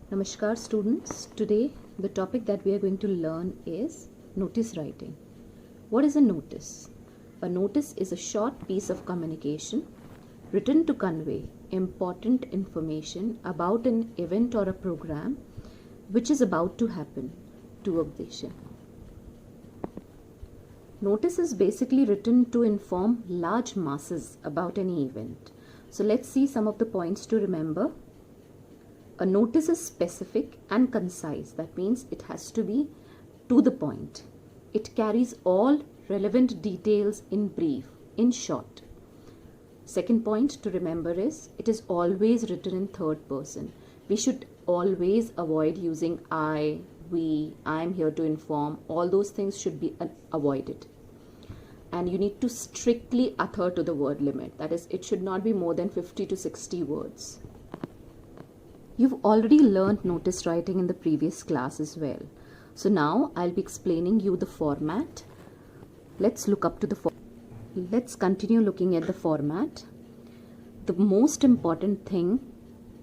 Namaskar students. Today the topic that we are going to learn is notice writing. What is a notice? A notice is a short piece of communication written to convey important information about an event or a program which is about to happen to a patient. Notice is basically written to inform large masses about any event. So let's see some of the points to remember. A notice is specific and concise. That means it has to be to the point. It carries all relevant details in brief, in short. Second point to remember is it is always written in third person. We should always avoid using I, we, I am here to inform. All those things should be avoided. And you need to strictly adhere to the word limit. That is, it should not be more than 50 to 60 words. You've already learned notice writing in the previous class as well. So now I'll be explaining you the format. Let's continue looking at the format. The most important thing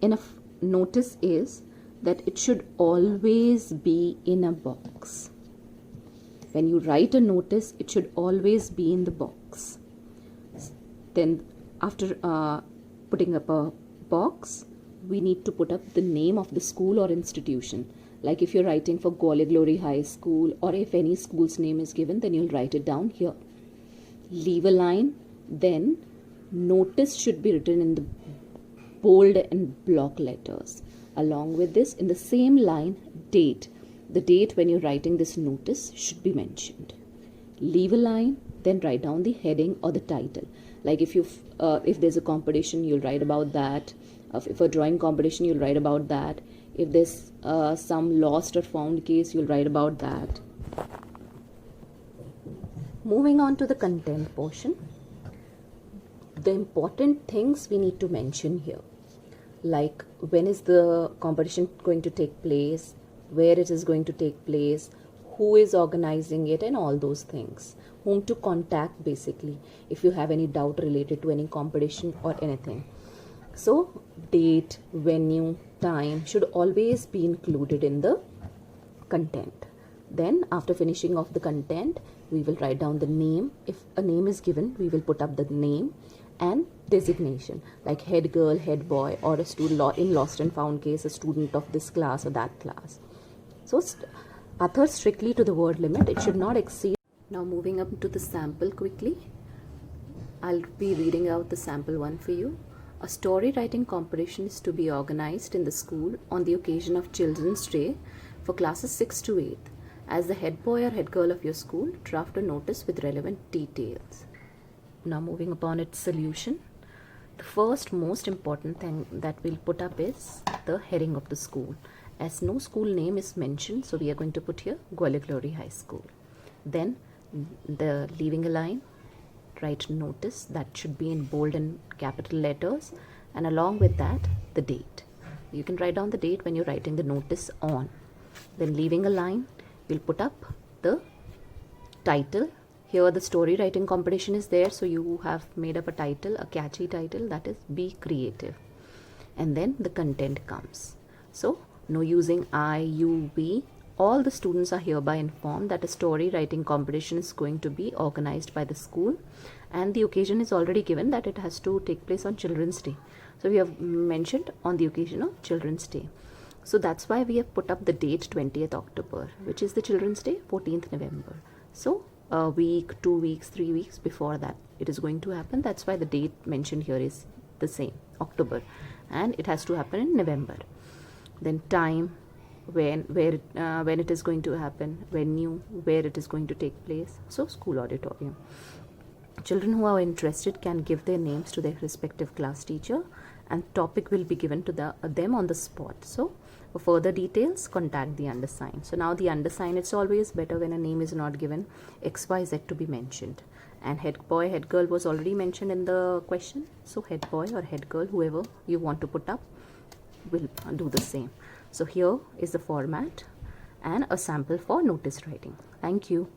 in a notice is that it should always be in a box. When you write a notice, it should always be in the box. Then after putting up a box, we need to put up the name of the school or institution. Like if you're writing for Gwalior Glory High School, or if any school's name is given, then you'll write it down here. Leave a line, then notice should be written in the bold and block letters. Along with this, in the same line, date. The date when you're writing this notice should be mentioned. Leave a line, then write down the heading or the title. Like if there's a competition, you'll write about that. If a drawing competition, you'll write about that. If there's some lost or found case, you'll write about that. Moving on to the content portion. The important things we need to mention here. Like when is the competition going to take place, where it is going to take place, who is organizing it, and all those things. Whom to contact basically if you have any doubt related to any competition or anything. So date, venue, time should always be included in the content. Then after finishing off the content, we will write down the name. If a name is given, we will put up the name and designation, like head girl, head boy, or a student in lost and found case, a student of this class or that class. So adhere strictly to the word limit. It should not exceed. Now moving up to the sample quickly. I'll be reading out the sample one for you. A story writing competition is to be organized in the school on the occasion of Children's Day for classes 6 to 8. As the head boy or head girl of your school, draft a notice with relevant details. Now moving upon its solution. The first most important thing that we'll put up is the heading of the school. As no school name is mentioned, so we are going to put here Gwalior Glory High School. Then the leaving a line, write notice, that should be in bold and capital letters, and along with that the date. You can write down the date when you're writing the notice on. Then leaving a line, you'll put up the title. Here the story writing competition is there, so you have made up a title, a catchy title, that is Be Creative. And then the content comes. So no using I, you, we. All the students are hereby informed that a story writing competition is going to be organized by the school, and the occasion is already given that it has to take place on Children's Day. So we have mentioned on the occasion of Children's Day. So that's why we have put up the date 20th October, which is the Children's Day, 14th November. So a week, 2 weeks, 3 weeks before that it is going to happen. That's why the date mentioned here is the same, October, and it has to happen in November. Then time, when it is going to happen, venue, where it is going to take place, so school auditorium. Children who are interested can give their names to their respective class teacher, and topic will be given to them on the spot. So for further details, contact the undersigned. So now the undersigned, it's always better when a name is not given, XYZ to be mentioned. And head boy, head girl was already mentioned in the question, so head boy or head girl, whoever you want to put up, will do the same. So here is the format and a sample for notice writing. Thank you.